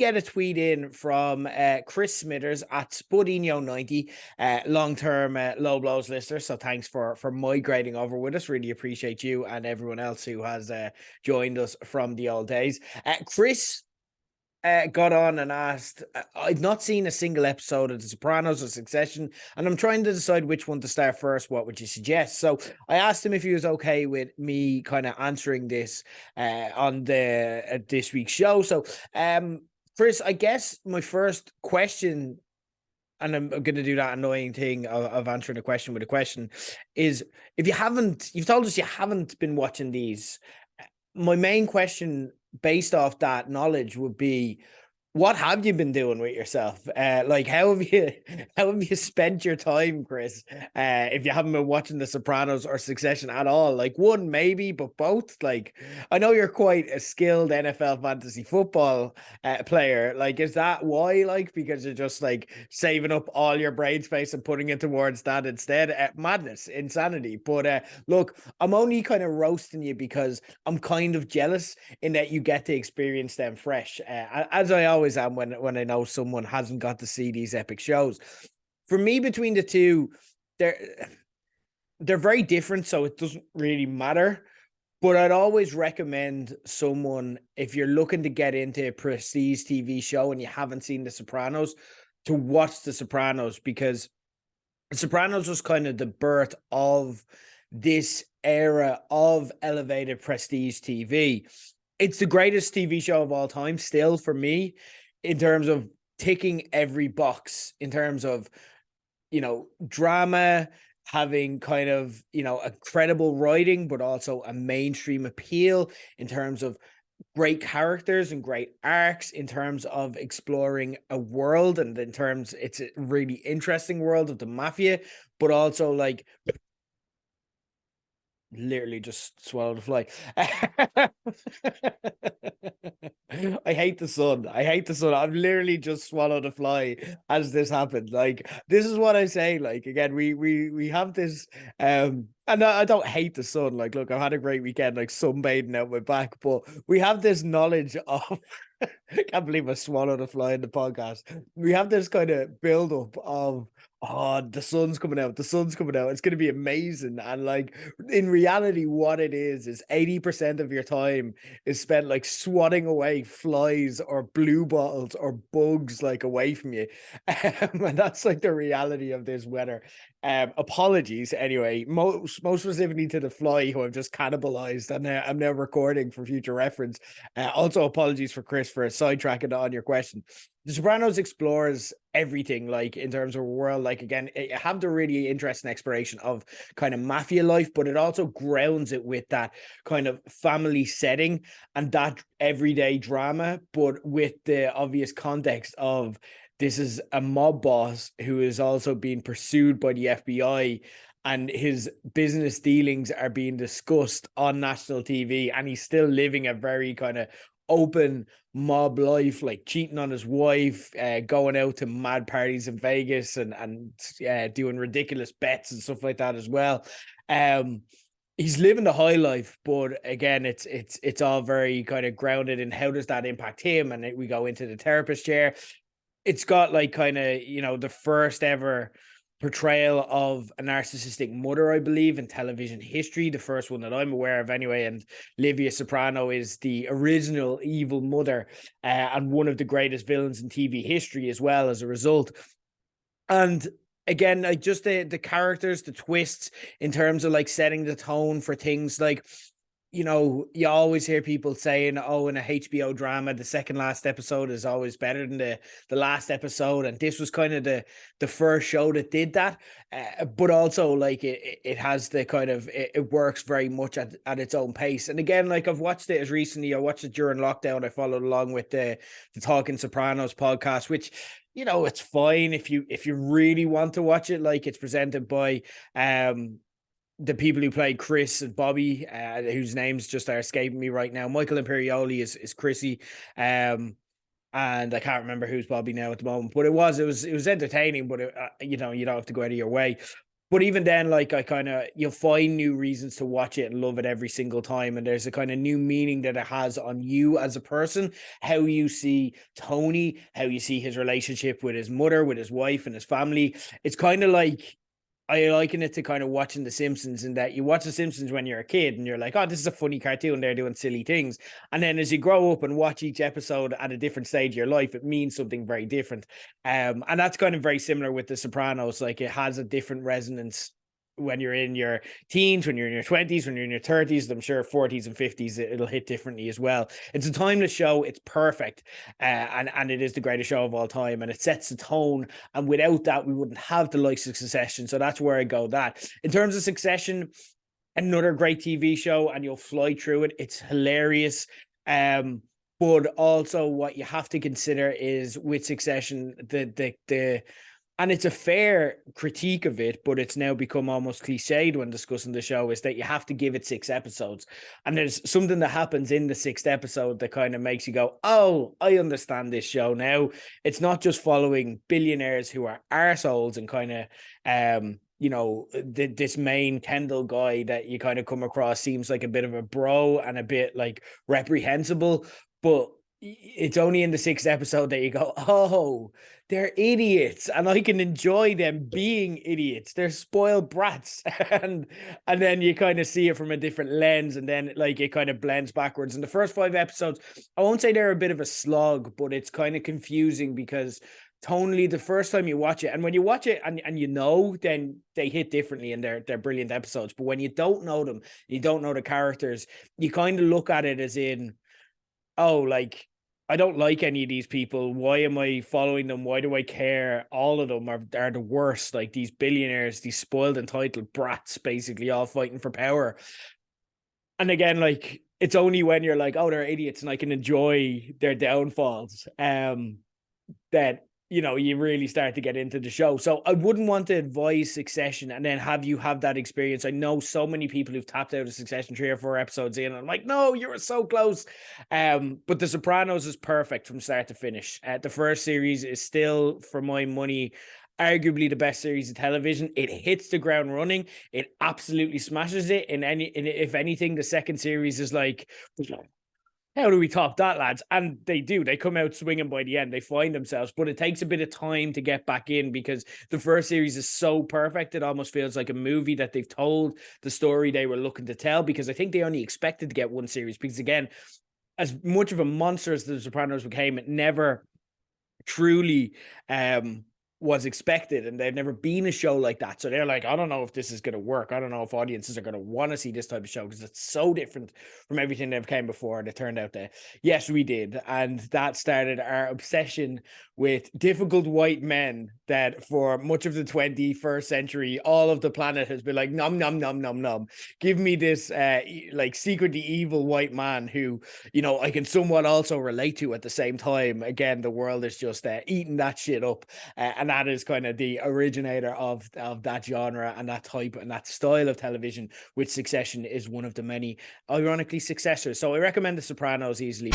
get a tweet in from Chris Smithers at Spudino90, long-term Low Blows listener. So thanks for migrating over with us. Really appreciate you and everyone else who has joined us from the old days. Chris got on and asked, I've not seen a single episode of The Sopranos or Succession, and I'm trying to decide which one to start first. What would you suggest? So I asked him if he was okay with me kind of answering this on the this week's show. So, Chris, I guess my first question, and I'm going to do that annoying thing of answering a question with a question, is if you've told us you haven't been watching these. My main question based off that knowledge would be, what have you been doing with yourself? Like how have you spent your time, Chris? If you haven't been watching The Sopranos or Succession at all, like one maybe, but both. Like, I know you're quite a skilled NFL fantasy football player. Like, is that why? Like, because you're just like saving up all your brain space and putting it towards that instead? Madness, insanity. But look, I'm only kind of roasting you because I'm kind of jealous in that you get to experience them fresh. As I always am when I know someone hasn't got to see these epic shows. For me, between the two, they're very different, so it doesn't really matter. But I'd always recommend someone, if you're looking to get into a prestige TV show and you haven't seen The Sopranos, to watch The Sopranos, because The Sopranos was kind of the birth of this era of elevated prestige TV. It's the greatest TV show of all time, still for me, in terms of ticking every box, in terms of, drama, having kind of, a credible writing, but also a mainstream appeal, in terms of great characters and great arcs, in terms of exploring a world, and in terms it's a really interesting world of the mafia, but also like literally just swallowed a fly. I hate the sun. I hate the sun. I've literally just swallowed a fly as this happened. Like, this is what I say. Like, again, we have this and I don't hate the sun. Like, look, I've had a great weekend, like sunbathing out my back, but we have this knowledge of I can't believe I swallowed a fly in the podcast. We have this kind of build up of, oh, the sun's coming out, the sun's coming out. It's going to be amazing. And like, in reality, what it is 80% of your time is spent like swatting away flies or blue bottles or bugs like away from you. And that's like the reality of this weather. Apologies anyway, most specifically to the fly who I've just cannibalized, and I'm now recording for future reference. Also, apologies for Chris for sidetracking on your question. The Sopranos explores everything, like in terms of world. Like, again, it have the really interesting exploration of kind of mafia life, but it also grounds it with that kind of family setting and that everyday drama, but with the obvious context of this is a mob boss who is also being pursued by the FBI, and his business dealings are being discussed on national TV, and he's still living a very kind of open mob life, like cheating on his wife, going out to mad parties in Vegas, and doing ridiculous bets and stuff like that as well. He's living the high life, but again, it's all very kind of grounded in how does that impact him, and we go into the therapist chair. It's got like kind of, the first ever portrayal of a narcissistic mother, I believe, in television history. The first one that I'm aware of anyway. And Livia Soprano is the original evil mother, and one of the greatest villains in TV history as well as a result. And again, like just the characters, the twists in terms of like setting the tone for things like, you always hear people saying, oh, in a HBO drama, the second last episode is always better than the last episode. And this was kind of the first show that did that. But also, like, it has the kind of, it works very much at its own pace. And again, like, I've watched it as recently, I watched it during lockdown. I followed along with the Talking Sopranos podcast, which, it's fine if you really want to watch it. Like, it's presented by the people who played Chris and Bobby, whose names just are escaping me right now. Michael Imperioli is Chrissy, and I can't remember who's Bobby now at the moment. But it was entertaining. But you don't have to go out of your way. But even then, like I kind of, you'll find new reasons to watch it and love it every single time. And there's a kind of new meaning that it has on you as a person, how you see Tony, how you see his relationship with his mother, with his wife and his family. It's kind of like, I liken it to kind of watching The Simpsons, in that you watch The Simpsons when you're a kid and you're like, oh, this is a funny cartoon. They're doing silly things. And then as you grow up and watch each episode at a different stage of your life, it means something very different. And that's kind of very similar with The Sopranos. Like, it has a different resonance when you're in your teens, when you're in your 20s, when you're in your 30s. I'm sure 40s and 50s, it'll hit differently as well. It's a timeless show. It's perfect. And it is the greatest show of all time. And it sets the tone. And without that, we wouldn't have the likes of Succession. So that's where I go. That in terms of Succession, another great TV show, and you'll fly through it. It's hilarious. But also what you have to consider is with Succession, the and it's a fair critique of it, but it's now become almost cliched when discussing the show, is that you have to give it 6 episodes. And there's something that happens in the 6th episode that kind of makes you go, oh, I understand this show now. It's not just following billionaires who are arseholes and kind of, this main Kendall guy that you kind of come across seems like a bit of a bro and a bit like reprehensible, but it's only in the 6th episode that you go, oh, they're idiots, and I can enjoy them being idiots. They're spoiled brats. and then you kind of see it from a different lens, and then like it kind of blends backwards. In the first 5 episodes, I won't say they're a bit of a slog, but it's kind of confusing because tonally, the first time you watch it, and when you watch it and then they hit differently, and they're brilliant episodes. But when you don't know them, you don't know the characters, you kind of look at it as in, oh, like, I don't like any of these people. Why am I following them? Why do I care? All of them are the worst. Like, these billionaires, these spoiled, entitled brats, basically all fighting for power. And again, like, it's only when you're like, oh, they're idiots and I can enjoy their downfalls, that you really start to get into the show. So I wouldn't want to advise Succession and then have you have that experience. I know so many people who've tapped out of Succession 3 or 4 episodes in, and I'm like, no, you were so close. But The Sopranos is perfect from start to finish. The first series is still, for my money, arguably the best series of television. It hits the ground running. It absolutely smashes it. If anything, the second series is like, how do we top that, lads? And they do. They come out swinging by the end. They find themselves, but it takes a bit of time to get back in because the first series is so perfect. It almost feels like a movie that they've told the story they were looking to tell, because I think they only expected to get one series because, again, as much of a monster as The Sopranos became, it never truly was expected, and they've never been a show like that. So they're like, I don't know if this is going to work. I don't know if audiences are going to want to see this type of show because it's so different from everything they've came before. And it turned out that, yes, we did. And that started our obsession with difficult white men that for much of the 21st century, all of the planet has been like, nom, nom, nom, nom, nom. Give me this like secretly evil white man who, I can somewhat also relate to at the same time. Again, the world is just eating that shit up. And that is kind of the originator of that genre and that type and that style of television, which Succession is one of the many, ironically, successors. So I recommend The Sopranos easily.